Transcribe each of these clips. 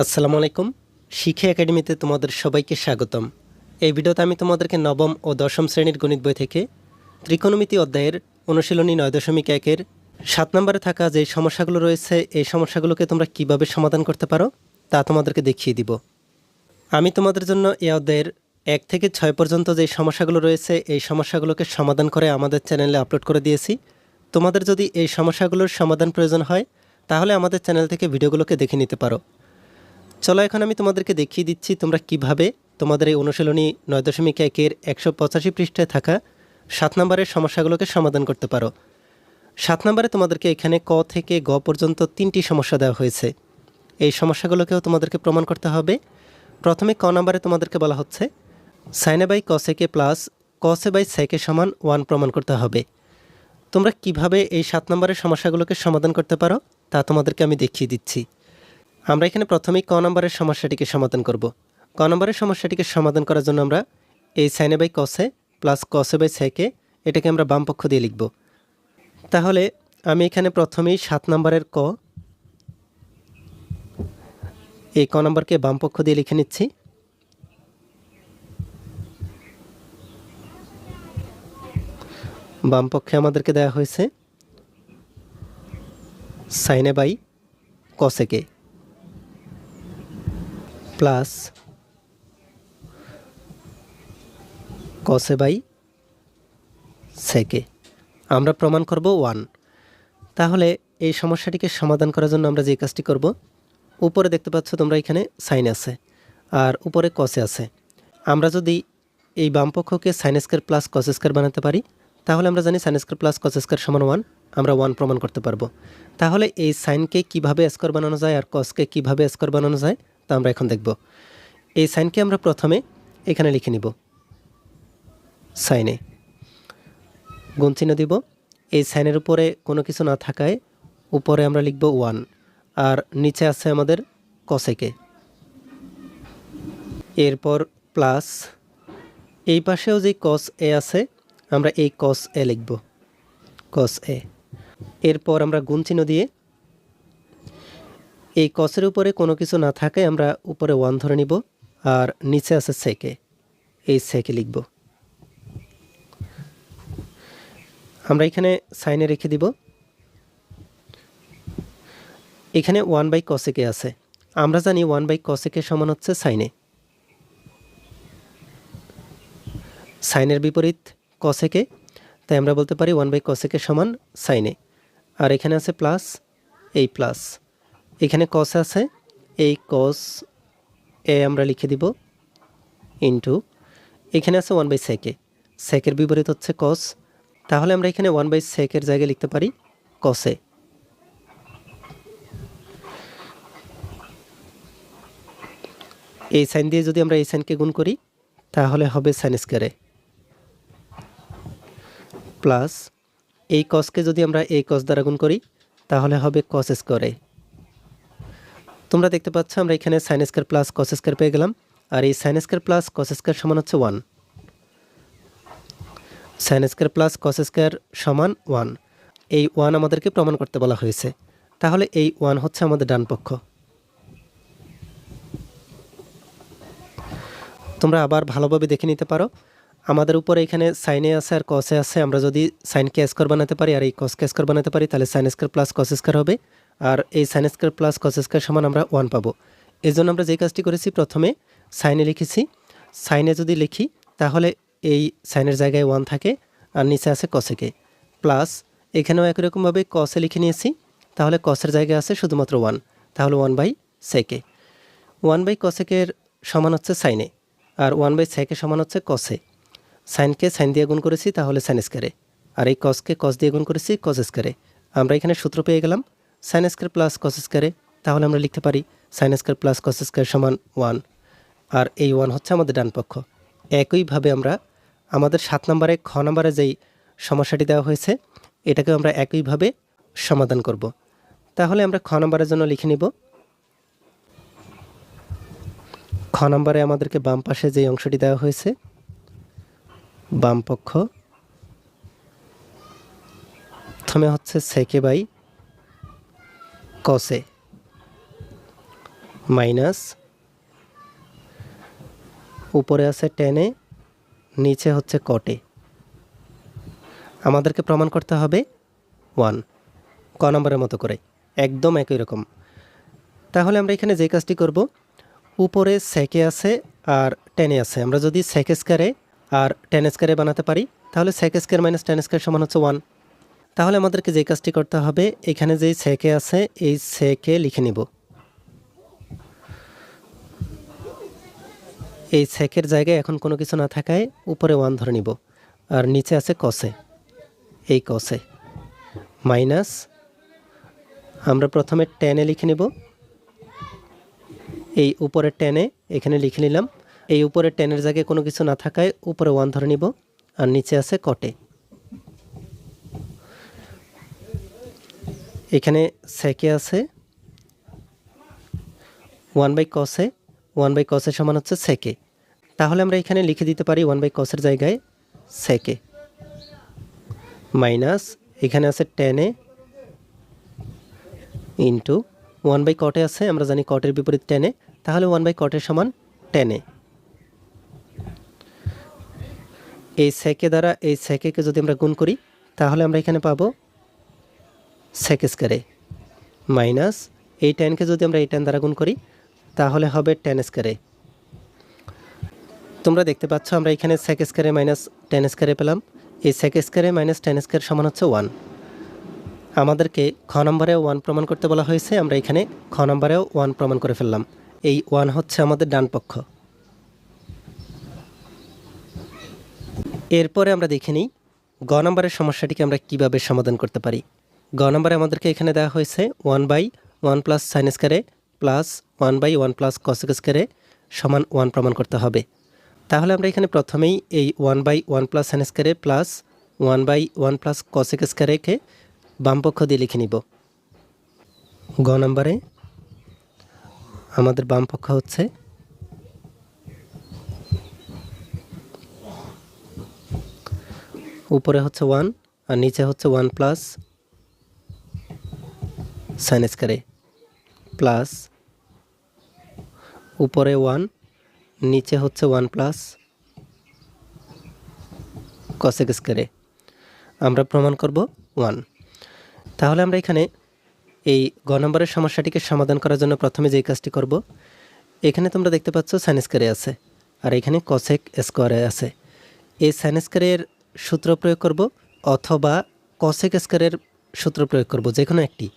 আসসালামু আলাইকুম। শিক্ষা একাডেমিতে তোমাদের সবাইকে স্বাগতম। এই ভিডিওতে আমি তোমাদেরকে নবম ও দশম শ্রেণীর গণিত বই থেকে ত্রিকোণমিতি অধ্যায়ের অনুশীলনী 9.1-এর 7 নম্বরে থাকা যে সমস্যাগুলো রয়েছে এই সমস্যাগুলোকে তোমরা কিভাবে সমাধান করতে পারো তা তোমাদেরকে দেখিয়ে দিব। আমি তোমাদের জন্য এই অধ্যায়ের 1 থেকে 6 পর্যন্ত যে সমস্যাগুলো রয়েছে এই সমস্যাগুলোকে সমাধান করে আমাদের চ্যানেলে আপলোড করে দিয়েছি। তোমাদের যদি এই সমস্যাগুলোর সমাধান প্রয়োজন হয় তাহলে আমাদের চ্যানেল থেকে ভিডিওগুলোকে দেখে নিতে পারো। চলো এখন আমি তোমাদেরকে দেখিয়ে দিচ্ছি তোমরা কিভাবে তোমাদের এই অনুশীলনী 9.1-এর 185 পৃষ্ঠায় থাকা 7 নম্বরের সমস্যাগুলোকে সমাধান করতে পারো। 7 নম্বরে তোমাদেরকে এখানে ক থেকে গ পর্যন্ত 3টি সমস্যা দেওয়া হয়েছে। এই সমস্যাগুলোকেও তোমাদেরকে প্রমাণ করতে হবে। প্রথমে ক নম্বরে তোমাদেরকে বলা হচ্ছে সাইনে বাই কসেকে প্লাস কসে বাই সেকে সমান 1 প্রমাণ করতে হবে। তোমরা কিভাবে এই 7 নম্বরের সমস্যাগুলোকে সমাধান করতে পারো তা তোমাদেরকে আমি দেখিয়ে দিচ্ছি। আমরা এখানে প্রথমেই ক নম্বরের সমস্যাটিকে সমাধান করব। ক নম্বরের সমস্যাটিকে সমাধান করার জন্য আমরা এই সাইনে বাই কসে প্লাস কসে বাই সেকে এটাকে আমরা বাম পক্ষ দিয়ে লিখব। তাহলে আমি এখানে প্রথমেই 7 নম্বরের এই ক নম্বরকে বাম পক্ষ দিয়ে লিখে নিচ্ছি। বাম পক্ষে আমাদেরকে দেওয়া হয়েছে সাইনে বাই কসেকে প্লাস কসে বাই সেকে আমরা প্রমাণ করব 1। তাহলে এই সমস্যাটিকে সমাধান করার জন্য আমরা যে কাজটি করব, উপরে দেখতে পাচ্ছ তোমরা এখানে সাইন আছে আর উপরে কসে আছে। আমরা যদি এই বামপক্ষকে sine square plus cos square বানাতে পারি তাহলে আমরা জানি sine square plus cos square সমান 1, আমরা 1 প্রমাণ করতে পারবো। তাহলে এই সাইনকে কিভাবে স্কয়ার বানানো যায় আর কসকে কিভাবে স্কয়ার বানানো যায় তা আমরা এখন দেখব। এই সাইনকে আমরা প্রথমে এখানে লিখে নিব, সাইনে গুণ চিহ্ন দিব। এই সাইনের উপরে কোনো কিছু না থাকায় উপরে আমরা লিখব 1 আর নিচে আছে আমাদের কসেকে। এরপর প্লাস এই পাশেও যে কস এ আছে আমরা এই কস এ লিখব, কস এ। এরপর আমরা গুণ চিহ্ন দিয়ে এই কসের উপরে কোনো কিছু না থাকায় আমরা উপরে 1 ধরে নিব আর নিচে আছে সেকে, এই সেকে লিখব। আমরা এখানে সাইনে রেখে দিব। এখানে 1 বাই কসেকে আছে, আমরা জানি 1 বাই কসেকে সমান হচ্ছে সাইনে। সাইনের বিপরীত কসেকে, তাই আমরা বলতে পারি 1 বাই কসেকে সমান সাইনে। আর এখানে আছে প্লাস, এই প্লাস এখানে কস আছে, এই কস এ আমরা লিখে দিব ইন্টু এখানে আছে 1 বাই সেকে, সেকের বিপরীত হচ্ছে কস, তাহলে আমরা এখানে 1 বাই সেকের জায়গায় লিখতে পারি কসে। এই সাইন দিয়ে যদি আমরা এই সাইনকে গুণ করি তাহলে হবে সাইন স্কয়ারে প্লাস এই কসকে যদি আমরা এই কস দ্বারা গুণ করি তাহলে হবে কস স্কয়ারে। তোমরা দেখতে পাচ্ছ আমরা এখানে sign square plus cos square পেয়ে গেলাম আর এই sign square plus cos square সমান হচ্ছে 1। Sign square plus cos square সমান 1, এই 1 আমাদেরকে প্রমাণ করতে বলা হয়েছে। তাহলে এই 1 হচ্ছে আমাদের ডান পক্ষ। তোমরা আবার ভালোভাবে দেখে নিতে পারো, আমাদের উপরে এখানে সাইনে আছে আর কসে আছে। আমরা যদি সাইনকে স্কয়ার বানাতে পারি আর এই কসকে স্কয়ার বানাতে পারি তাহলে sign square plus cos square হবে আর এই sign square plus cos square সমান আমরা 1 পাবো। এই জন্য আমরা যে কাজটি করেছি প্রথমে সাইনে লিখেছি, সাইনে যদি লিখি তাহলে এই সাইনের জায়গায় 1 থাকে আর নিচে আছে কসেকে, প্লাস এখানেও একই রকমভাবে কসে লিখে নিয়েছি, তাহলে কসের জায়গায় আছে শুধুমাত্র 1, তাহলে 1 বাই সেকে। 1 বাই কসেকের সমান হচ্ছে সাইনে আর 1 বাই সেকে সমান হচ্ছে কসে। সাইনকে সাইন দিয়ে গুণ করেছি তাহলে সাইন স্কয়ারে আর এই কসকে কস দিয়ে গুণ করেছি কস স্কয়ারে। আমরা এখানে সূত্র পেয়ে গেলাম সাইন স্কয়ার প্লাস কস স্কয়ারে, তাহলে আমরা লিখতে পারি sign square plus cos square সমান 1 আর এই 1 হচ্ছে আমাদের ডান পক্ষ। একইভাবে আমরা আমাদের 7 নম্বরে খ নম্বরে যেই সমস্যাটি দেওয়া হয়েছে এটাকে আমরা একইভাবে সমাধান করব। তাহলে আমরা খ নম্বরের জন্য লিখে নিব, খ নম্বরে আমাদেরকে বাম পাশে যে অংশটি দেওয়া হয়েছে বাম পক্ষ প্রথমে হচ্ছে সেকে বাই কসে মাইনাস উপরে আছে টেনে, নিচে হচ্ছে কটে। আমাদেরকে প্রমাণ করতে হবে 1 ক নম্বরের মতো করে, একদম একই রকম। তাহলে আমরা এখানে যে কাজটি করব, উপরে সেকে আছে আর টেনে আছে, আমরা যদি সেক স্কয়ারে আর টেন স্কয়ারে বানাতে পারি তাহলে sec square minus ten square সমান হচ্ছে 1। তাহলে আমাদেরকে যে কাজটি করতে হবে, এখানে যেই সেকে আছে এই সেকে লিখে নিব, এই সেকের জায়গায় এখন কোনো কিছু না থাকায় উপরে 1 ধরে নিব, আর নিচে আছে কসে, এই কসে মাইনাস আমরা প্রথমে টেনে লিখে নিব, এই উপরে টেনে এখানে লিখে নিলাম, এই উপরে টেনের জায়গায় কোনো কিছু না থাকায় উপরে 1 ধরে নিব, আর নিচে আছে কটে। এখানে সেকে আছে 1/কসে, 1/কসের সমান হচ্ছে সেকে। তাহলে আমরা এখানে লিখে দিতে পারি 1/কসের জায়গায় সেকে মাইনাস এখানে আছে টেনে ইন্টু 1/কটে আছে, আমরা জানি কটের বিপরীত টেনে, তাহলে 1/কটের সমান টেনে। এই সেকে দ্বারা এই সেকেকে যদি আমরা গুণ করি তাহলে আমরা এখানে পাবো সেক স্কয়ারে মাইনাস এই টেনকে যদি আমরা এই টেন দ্বারা গুণ করি তাহলে হবে টেন স্কয়ারে। তোমরা দেখতে পাচ্ছ আমরা এখানে সেক স্কয়ারে মাইনাস টেন স্কয়ারে পেলাম, এই সেক স্কয়ারে মাইনাস টেন স্কয়ার সমান হচ্ছে 1। আমাদেরকে খ নম্বরেও 1 প্রমাণ করতে বলা হয়েছে, আমরা এখানে খ নম্বরেও 1 প্রমাণ করে ফেললাম। এই 1 হচ্ছে আমাদের ডান পক্ষ। এরপরে আমরা দেখে নিই গ নম্বরের সমস্যাটিকে আমরা কিভাবে সমাধান করতে পারি। গ নম্বরে আমাদেরকে এখানে দেওয়া হয়েছে 1/1 প্লাস সাইন স্কয়ারে প্লাস 1/1 প্লাস কসেক স্কয়ারে সমান 1 প্রমাণ করতে হবে। তাহলে আমরা এখানে প্রথমেই এই 1/1 প্লাস সাইন স্কয়ারে প্লাস 1/1 প্লাস কসেক স্কয়ারেকে বাম পক্ষ দিয়ে লিখে নিব। গ নম্বরে আমাদের বাম পক্ষ হচ্ছে উপরে হচ্ছে 1 আর নিচে হচ্ছে 1 প্লাস সাইন স্কয়ারে প্লাস উপরে 1 নিচে হচ্ছে 1 প্লাস কসেক স্কয়ারে। আমরা প্রমাণ করব 1। তাহলে আমরা এখানে এই গ নম্বরের সমস্যাটিকে সমাধান করার জন্য প্রথমে যেই কাজটি করব, এখানে তোমরা দেখতে পাচ্ছ সাইন স্কয়ারে আছে আর এখানে কসেক স্কয়ারে আছে। এই সাইন স্কয়ারের সূত্র প্রয়োগ করব অথবা কসেক স্কয়ারের সূত্র প্রয়োগ করব, যে কোনো একটি।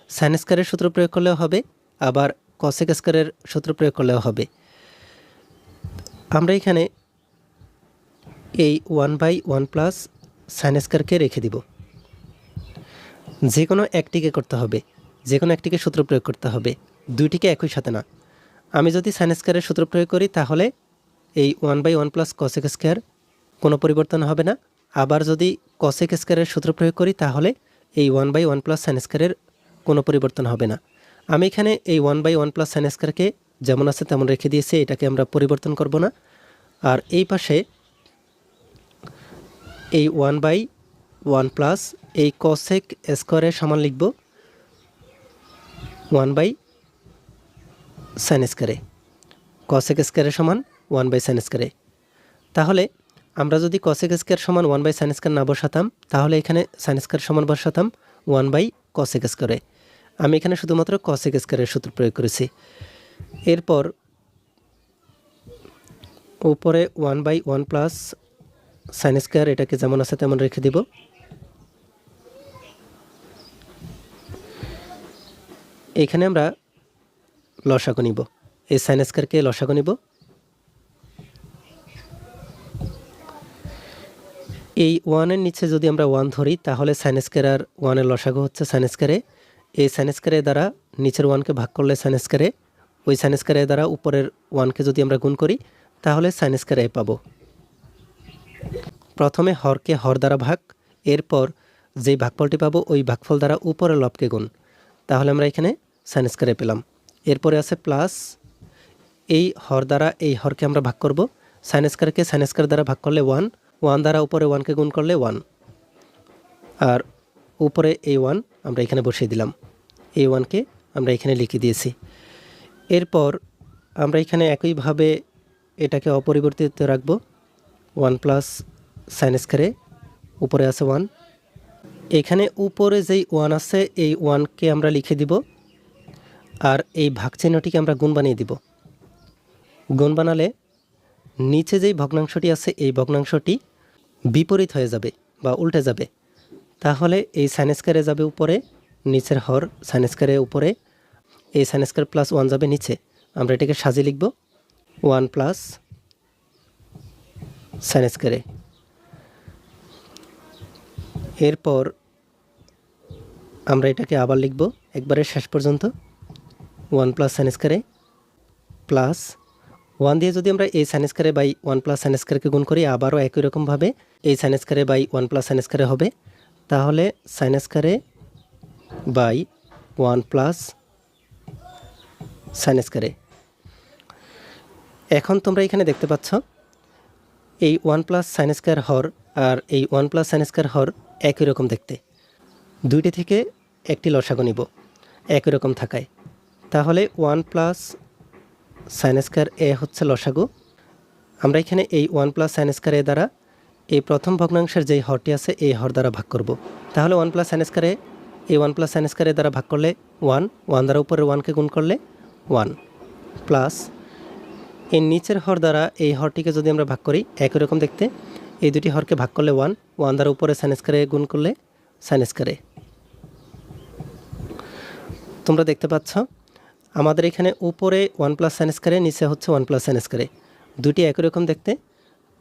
সাইন স্কয়ারের সূত্র প্রয়োগ করলেও হবে, আবার কসেক স্কয়ারের সূত্র প্রয়োগ করলেও হবে। আমরা এখানে এই 1/1 প্লাস সাইন স্কয়ারকে রেখে দিব, যে কোনো একটিকে করতে হবে, যে কোনো একটিকে সূত্র প্রয়োগ করতে হবে, দুইটিকে একই সাথে না। আমি যদি সাইন স্কয়ারের সূত্র প্রয়োগ করি তাহলে এই 1/1 প্লাস কসেক স্কয়ার কোনো পরিবর্তন হবে না, আবার যদি কসেক স্কয়ারের সূত্র প্রয়োগ করি তাহলে এই 1/1 প্লাস সাইন স্কয়ারের কোনো পরিবর্তন হবে না। আমি এখানে এই 1/1 প্লাস সাইন স্কয়ারকে যেমন আছে তেমন রেখে দিয়েছি, এটাকে আমরা পরিবর্তন করব না। আর এই পাশে এই 1/1 প্লাস এই কসেক স্কয়ারের সমান লিখব 1/সাইন স্কয়ারে, কসেক স্কয়ারের সমান 1/সাইন স্কয়ারে। তাহলে আমরা যদি কসেক স্কয়ার সমান 1/সাইন স্কয়ার না বসাতাম তাহলে এখানে সাইন স্কয়ার সমান বসাতাম 1/কসেক স্কয়ারে। আমি এখানে শুধুমাত্র কসেক স্কয়ারের সূত্র প্রয়োগ করেছি। এরপর উপরে 1/1 প্লাস সাইন স্কয়ার এটাকে যেমন আছে তেমন রেখে দিব। এখানে আমরা লসাগু নিব, এই সাইন স্কয়ারকে লসাগু নিব। এই 1-এর নিচে যদি আমরা 1 ধরি তাহলে সাইন স্কয়ার আর 1-এর লসাগু হচ্ছে সাইন স্কয়ারে। এই সাইন স্কয়ারের দ্বারা নিচের 1কে ভাগ করলে সাইন স্কয়ারে, ওই সাইন স্কয়ারের দ্বারা উপরের 1কে যদি আমরা গুণ করি তাহলে সাইন স্কয়ারে পাবো। প্রথমে হরকে হর দ্বারা ভাগ, এরপর যেই ভাগফলটি পাবো ওই ভাগফল দ্বারা উপরের লবকে গুণ, তাহলে আমরা এখানে সাইন স্কয়ারে পেলাম। এরপরে আছে প্লাস, এই হর দ্বারা এই হরকে আমরা ভাগ করব, সাইন স্কয়ারকে সাইন স্কয়ার দ্বারা ভাগ করলে 1, 1 দ্বারা উপরে 1কে গুণ করলে 1, আর উপরে এই 1 আমরা এখানে বসিয়ে দিলাম, এই 1কে আমরা এখানে লিখে দিয়েছি। এরপর আমরা এখানে একইভাবে এটাকে অপরিবর্তিত রাখব। 1 প্লাস সাইন স্কয়ারে উপরে আছে 1। এখানে উপরে যেই 1 আছে এই 1কে আমরা লিখে দিব, আর এই ভাগ চিহ্নটিকে আমরা গুণ বানিয়ে দিব। গুণ বানালে নিচে যেই ভগ্নাংশটি আছে এই ভগ্নাংশটি বিপরীত হয়ে যাবে বা উল্টে যাবে। তাহলে এই সাইন স্কয়ারে যাবে উপরে, নিচের হর সাইন স্কয়ারে উপরে, এই সাইন স্কয়ার প্লাস 1 যাবে নিচে। আমরা এটাকে সাজিয়ে লিখব 1 প্লাস সাইন স্কয়ারে। এরপর আমরা এটাকে আবার লিখব একবারে শেষ পর্যন্ত 1 প্লাস সাইন স্কয়ারে প্লাস 1 দিয়ে যদি আমরা এই সাইন স্কয়ারে বাই 1 প্লাস সাইন স্কয়ারকে গুণ করি, আবারও একই রকমভাবে এই সাইন স্কয়ারে বাই 1 প্লাস সাইন স্কয়ারে হবে। তাহলে সাইন স্কয়ারে বাই 1 প্লাস সাইন স্কয়ারে। এখন তোমরা এখানে দেখতে পাচ্ছ এই 1 প্লাস সাইন স্কয়ার হর আর এই 1 প্লাস সাইন স্কয়ার হর একই রকম দেখতে। দুইটি থেকে একটি লসাগু নিব একই রকম থাকায়। তাহলে 1 প্লাস সাইন স্কয়ার এ হচ্ছে লসাগু। আমরা এখানে এই 1 প্লাস সাইন স্কয়ার এ দ্বারা এই প্রথম ভগ্নাংশের যেই হরটি আছে এই হর দ্বারা ভাগ করব। তাহলে 1 প্লাস সাইন স্কয়ার এ এই 1 প্লাস সাইন স্কয়ার এ দ্বারা ভাগ করলে 1 দ্বারা উপরের 1কে গুণ করলে 1 প্লাস এই নিচের হর দ্বারা এই হরটিকে যদি আমরা ভাগ করি একই রকম দেখতে, এই দুটি হরকে ভাগ করলে 1 দ্বারা উপরে সাইন স্কয়ারে গুণ করলে সাইন স্কয়ারে। তোমরা দেখতে পাচ্ছ আমাদের এখানে উপরে 1 প্লাস সাইন স্কয়ারে, নিচে হচ্ছে 1 প্লাস সাইন স্কয়ারে, দুটি একই রকম দেখতে।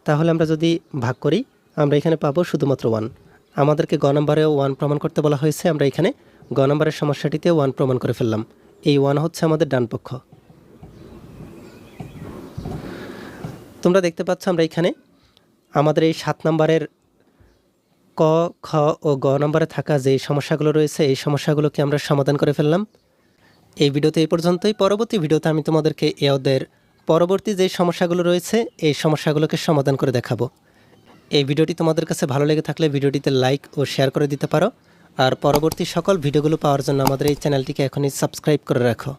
তাহলে আমরা যদি ভাগ করি আমরা এখানে পাবো শুধুমাত্র 1। আমাদেরকে গ নম্বরেও 1 প্রমাণ করতে বলা হয়েছে, আমরা এখানে গ নম্বরের সমস্যাটিতে 1 প্রমাণ করে ফেললাম। এই 1 হচ্ছে আমাদের ডান পক্ষ। তোমরা দেখতে পাচ্ছ আমরা এখানে আমাদের এই 7 নম্বরের ক, খ ও গ নম্বরে থাকা যে সমস্যাগুলো রয়েছে এই সমস্যাগুলোকে আমরা সমাধান করে ফেললাম। এই ভিডিওতে এই পর্যন্তই। পরবর্তী ভিডিওতে আমি তোমাদেরকে এই অধ্যায়ের পরবর্তী যে সমস্যাগুলো রয়েছে এই সমস্যাগুলোকে সমাধান করে দেখাবো। এই ভিডিওটি তোমাদের কাছে ভালো লেগে থাকলে ভিডিওটিতে লাইক ও শেয়ার করে দিতে পারো। আর পরবর্তী সকল ভিডিওগুলো পাওয়ার জন্য আমাদের এই চ্যানেলটিকে এখনই সাবস্ক্রাইব করে রাখো।